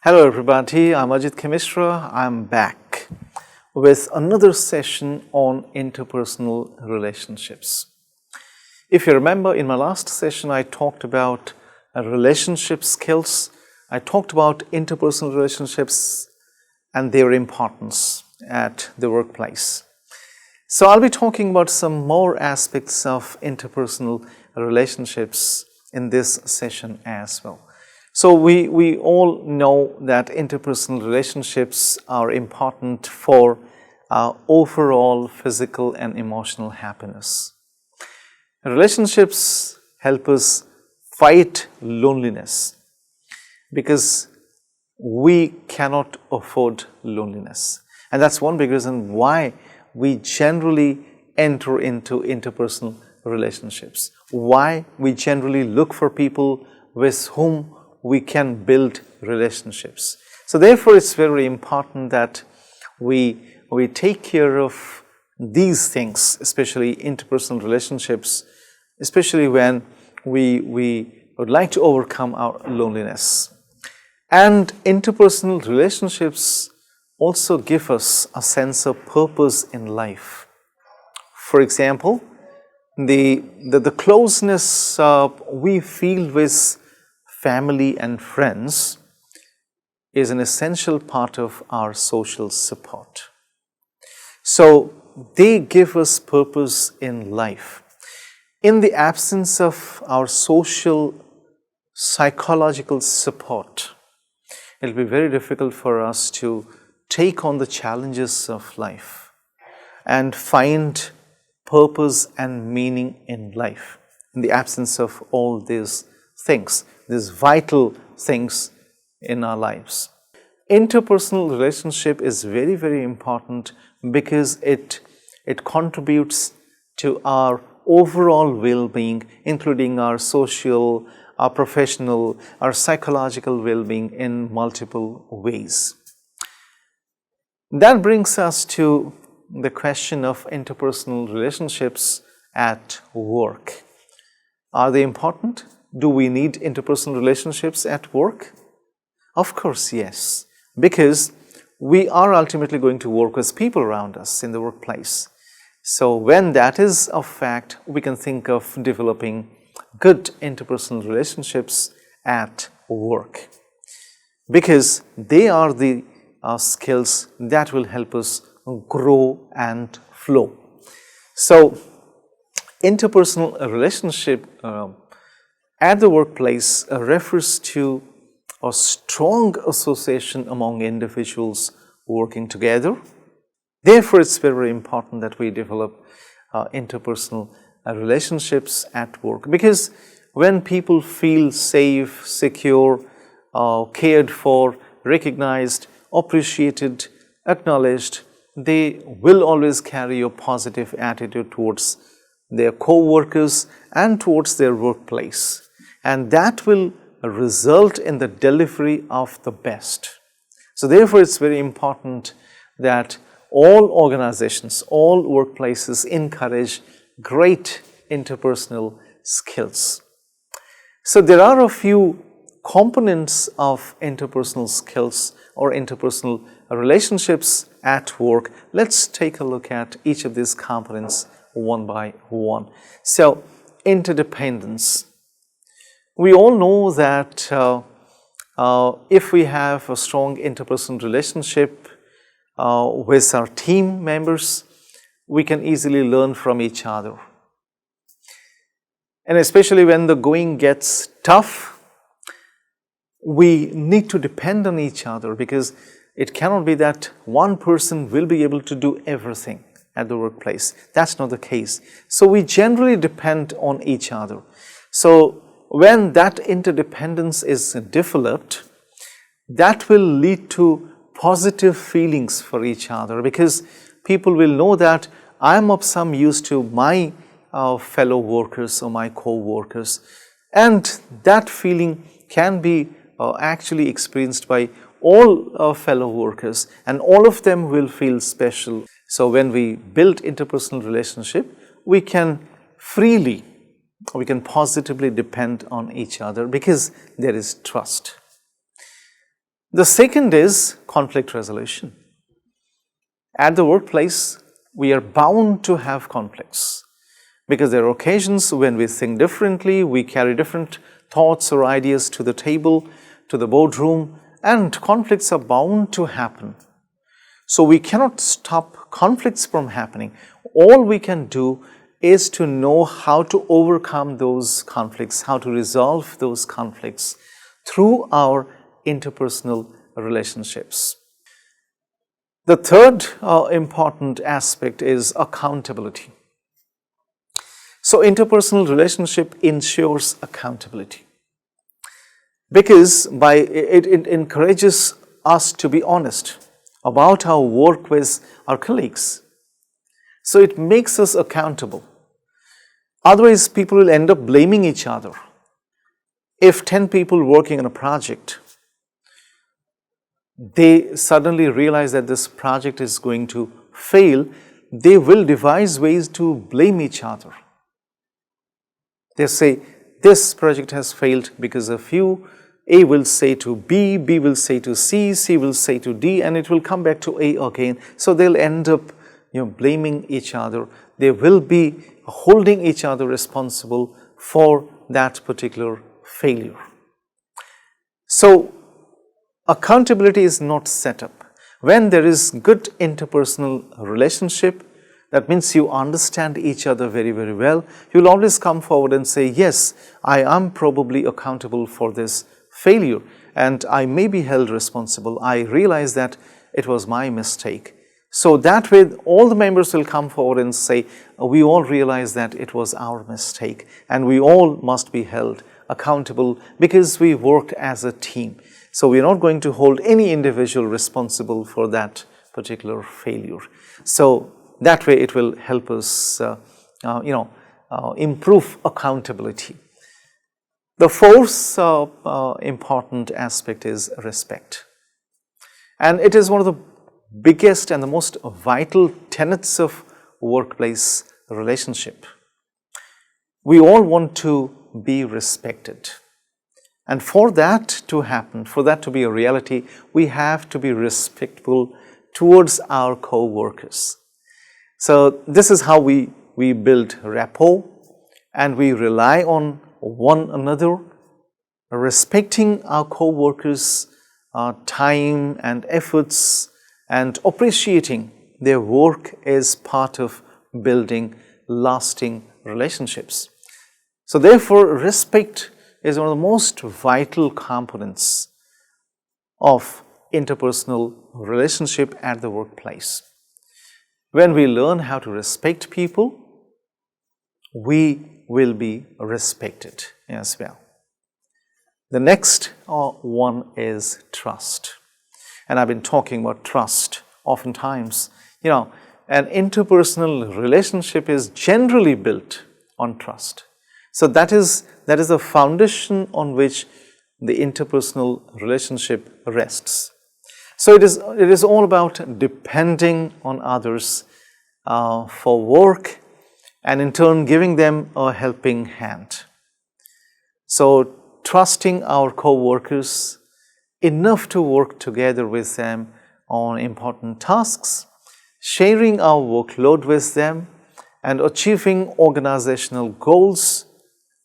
Hello everybody, I'm Ajit Khemishra. I'm back with another session on interpersonal relationships. If you remember, in my last session I talked about relationship skills. I talked about interpersonal relationships and their importance at the workplace. So I'll be talking about some more aspects of interpersonal relationships in this session as well. So we all know that interpersonal relationships are important for our overall physical and emotional happiness. Relationships help us fight loneliness because we cannot afford loneliness. And that's one big reason why we generally enter into interpersonal relationships, why we generally look for people with whom we can build relationships. So therefore, it's very important that we take care of these things, especially interpersonal relationships, especially when we would like to overcome our loneliness. And interpersonal relationships also give us a sense of purpose in life. For example, the closeness we feel with family and friends is an essential part of our social support. So they give us purpose in life. In the absence of our social psychological support, it will be very difficult for us to take on the challenges of life and find purpose and meaning in life. In the absence of all these things, these vital things in our lives. Interpersonal relationship is very, very important because it contributes to our overall well-being, including our social, our professional, our psychological well-being in multiple ways. That brings us to the question of interpersonal relationships at work. Are they important? Do we need interpersonal relationships at work? Of course, yes, because we are ultimately going to work with people around us in the workplace. So when that is a fact, we can think of developing good interpersonal relationships at work because they are the skills that will help us grow and flow. So interpersonal relationship at the workplace refers to a strong association among individuals working together. Therefore, it's very important that we develop interpersonal relationships at work because when people feel safe, secure, cared for, recognized, appreciated, acknowledged, they will always carry a positive attitude towards their co-workers and towards their workplace. And that will result in the delivery of the best. So therefore, it's very important that all organizations, all workplaces encourage great interpersonal skills. So there are a few components of interpersonal skills or interpersonal relationships at work. Let's take a look at each of these components one by one. So interdependence. We all know that if we have a strong interpersonal relationship with our team members, we can easily learn from each other. And especially when the going gets tough, we need to depend on each other because it cannot be that one person will be able to do everything at the workplace. That's not the case. So we generally depend on each other. So when that interdependence is developed, that will lead to positive feelings for each other because people will know that I'm of some use to my fellow workers or my co-workers, and that feeling can be actually experienced by all fellow workers, and all of them will feel special. So when we build interpersonal relationship, we can freely, we can positively depend on each other because there is trust. The second is conflict resolution. At the workplace, we are bound to have conflicts because there are occasions when we think differently, we carry different thoughts or ideas to the table, to the boardroom, and conflicts are bound to happen. So we cannot stop conflicts from happening. All we can do is to know how to overcome those conflicts, how to resolve those conflicts through our interpersonal relationships. The third important aspect is accountability. So interpersonal relationship ensures accountability because it encourages us to be honest about our work with our colleagues. So it makes us accountable. Otherwise, people will end up blaming each other. If 10 people working on a project, they suddenly realize that this project is going to fail, they will devise ways to blame each other. They say, this project has failed because of you. A will say to B, B will say to C, C will say to D, and it will come back to A again. So they'll end up blaming each other. They will be holding each other responsible for that particular failure. So accountability is not set up. When there is good interpersonal relationship, that means you understand each other very, very well. You'll always come forward and say, yes, I am probably accountable for this failure and I may be held responsible. I realize that it was my mistake. So that way, all the members will come forward and say, we all realize that it was our mistake and we all must be held accountable because we worked as a team. So we're not going to hold any individual responsible for that particular failure. So that way it will help us, improve accountability. The fourth important aspect is respect. And it is one of the biggest and the most vital tenets of workplace relationship. We all want to be respected. And for that to happen, for that to be a reality, we have to be respectful towards our co-workers. So this is how we build rapport and we rely on one another, respecting our co-workers' time and efforts and appreciating their work is part of building lasting relationships. So therefore, respect is one of the most vital components of interpersonal relationship at the workplace. When we learn how to respect people, we will be respected as well. The next one is trust. And I've been talking about trust oftentimes. An interpersonal relationship is generally built on trust. So that is the foundation on which the interpersonal relationship rests. So it is all about depending on others for work and in turn giving them a helping hand. So trusting our co-workers enough to work together with them on important tasks, sharing our workload with them, and achieving organizational goals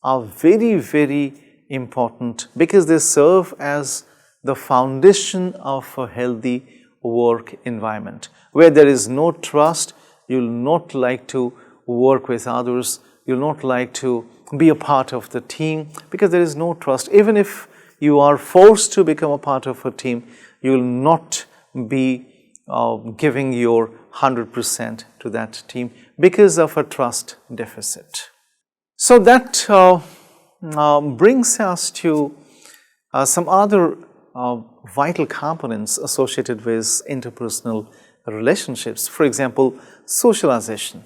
are very, very important because they serve as the foundation of a healthy work environment. Where there is no trust, you'll not like to work with others, you'll not like to be a part of the team because there is no trust. Even if you are forced to become a part of a team, you will not be giving your 100% to that team because of a trust deficit. So that brings us to some other vital components associated with interpersonal relationships. For example, socialization.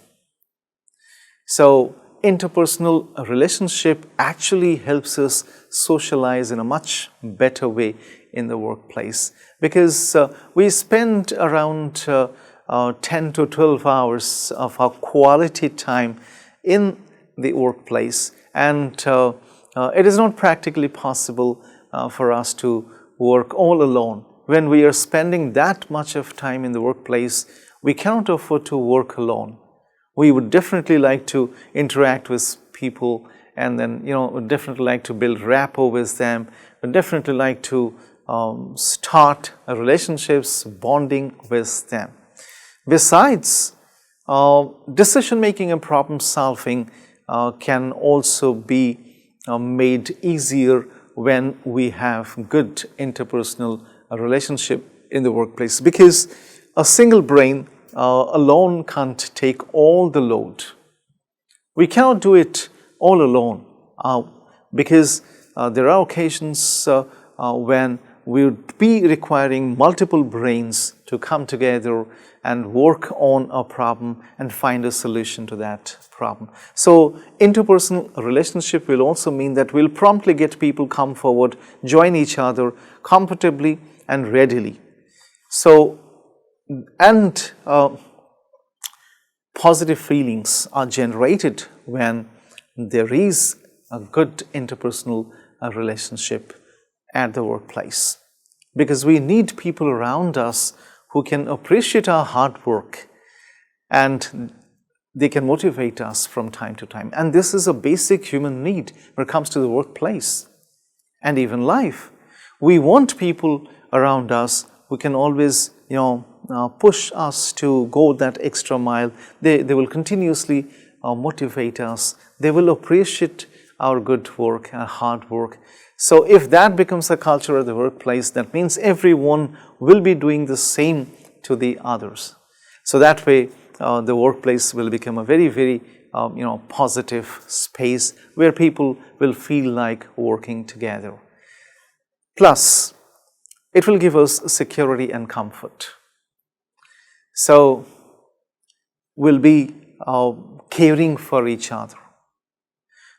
So interpersonal relationship actually helps us socialize in a much better way in the workplace because we spend around 10 to 12 hours of our quality time in the workplace, and it is not practically possible for us to work all alone. when we are spending that much of time in the workplace, we cannot afford to work alone. We would definitely like to interact with people, and then, would definitely like to build rapport with them, would definitely like to start relationships, bonding with them. Besides, decision making and problem solving can also be made easier when we have good interpersonal relationship in the workplace, because a single brain alone can't take all the load. We cannot do it all alone because there are occasions when we would be requiring multiple brains to come together and work on a problem and find a solution to that problem. So interpersonal relationship will also mean that we'll promptly get people come forward, join each other comfortably and readily. So, and positive feelings are generated when there is a good interpersonal relationship at the workplace, because we need people around us who can appreciate our hard work and they can motivate us from time to time. And this is a basic human need when it comes to the workplace and even life. We want people around us who can always, push us to go that extra mile. They will continuously motivate us. They will appreciate our good work, our hard work. So if that becomes a culture of the workplace, that means everyone will be doing the same to the others. So that way, the workplace will become a very, very positive space where people will feel like working together. Plus, it will give us security and comfort. So we'll be caring for each other.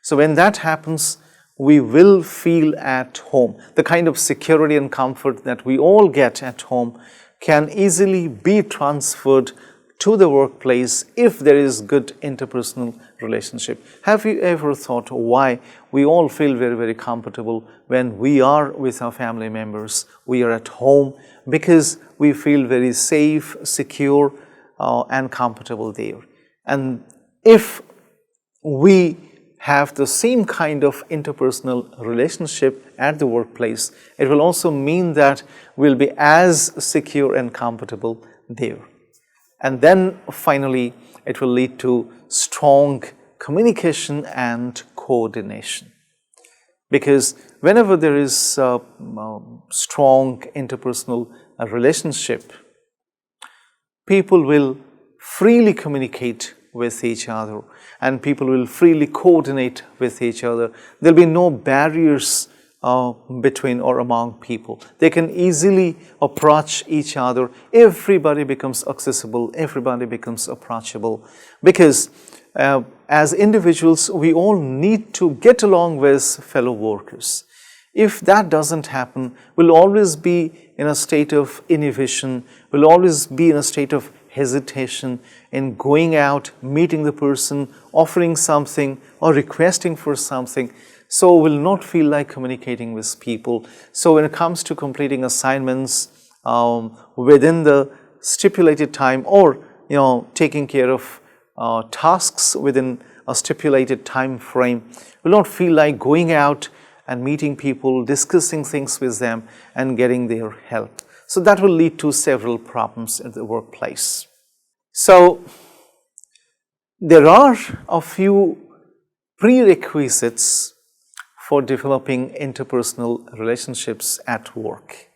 So when that happens, we will feel at home. The kind of security and comfort that we all get at home can easily be transferred to the workplace if there is good interpersonal relationship. Have you ever thought why we all feel very, very comfortable when we are with our family members, we are at home, because we feel very safe, secure, and comfortable there. And if we have the same kind of interpersonal relationship at the workplace, it will also mean that we'll be as secure and comfortable there. And then finally, it will lead to strong communication and coordination. Because whenever there is strong interpersonal relationship, people will freely communicate with each other and people will freely coordinate with each other. There'll be no barriers between or among people. They can easily approach each other. Everybody becomes accessible, everybody becomes approachable, because as individuals, we all need to get along with fellow workers. If that doesn't happen, we'll always be in a state of inhibition, we'll always be in a state of hesitation in going out, meeting the person, offering something or requesting for something. So we'll not feel like communicating with people. So when it comes to completing assignments within the stipulated time, or taking care of tasks within a stipulated time frame, we'll not feel like going out and meeting people, discussing things with them and getting their help. So that will lead to several problems in the workplace. So there are a few prerequisites for developing interpersonal relationships at work.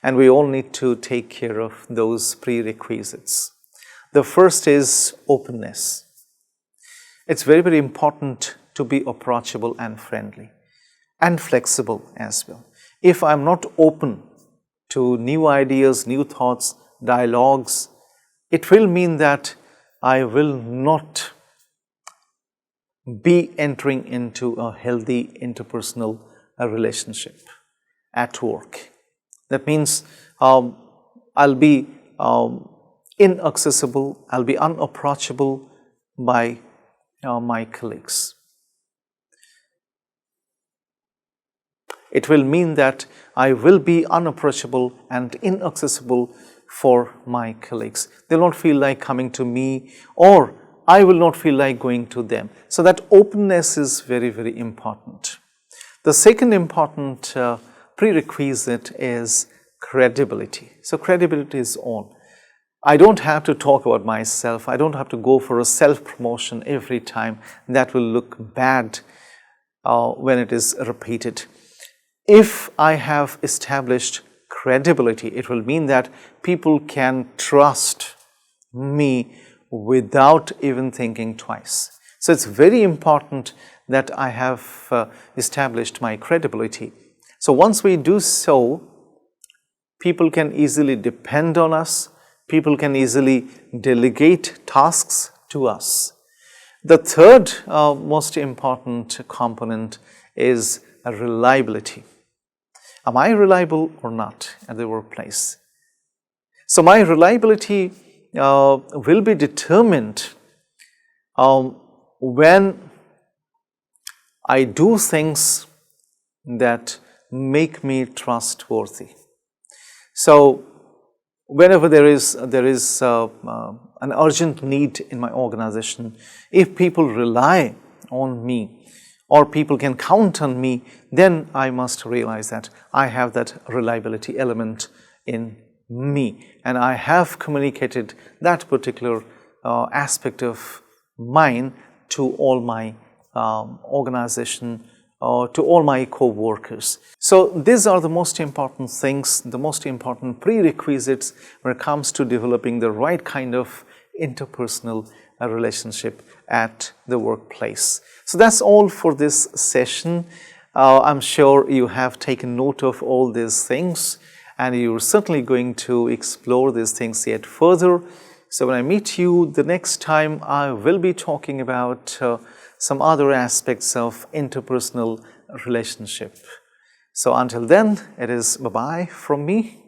And we all need to take care of those prerequisites. The first is openness. It's very, very important to be approachable and friendly and flexible as well. If I'm not open to new ideas, new thoughts, dialogues, it will mean that I will not be entering into a healthy interpersonal relationship at work. That means I'll be inaccessible, I'll be unapproachable by my colleagues. It will mean that I will be unapproachable and inaccessible for my colleagues. They'll not feel like coming to me, or I will not feel like going to them. So that openness is very, very important. The second important prerequisite is credibility. So credibility is all. I don't have to talk about myself. I don't have to go for a self-promotion every time. That will look bad when it is repeated. If I have established credibility, it will mean that people can trust me without even thinking twice. So it's very important that I have established my credibility. So once we do so, people can easily depend on us. People can easily delegate tasks to us. The third most important component is reliability. Am I reliable or not at the workplace? So my reliability will be determined when I do things that make me trustworthy. So whenever there is an urgent need in my organization, if people rely on me or people can count on me, then I must realize that I have that reliability element in me, and I have communicated that particular aspect of mine to all my organization, to all my co-workers. So these are the most important things, the most important prerequisites when it comes to developing the right kind of interpersonal relationship at the workplace. So that's all for this session. I'm sure you have taken note of all these things, and you're certainly going to explore these things yet further. So when I meet you the next time, I will be talking about some other aspects of interpersonal relationship. So until then, it is bye-bye from me.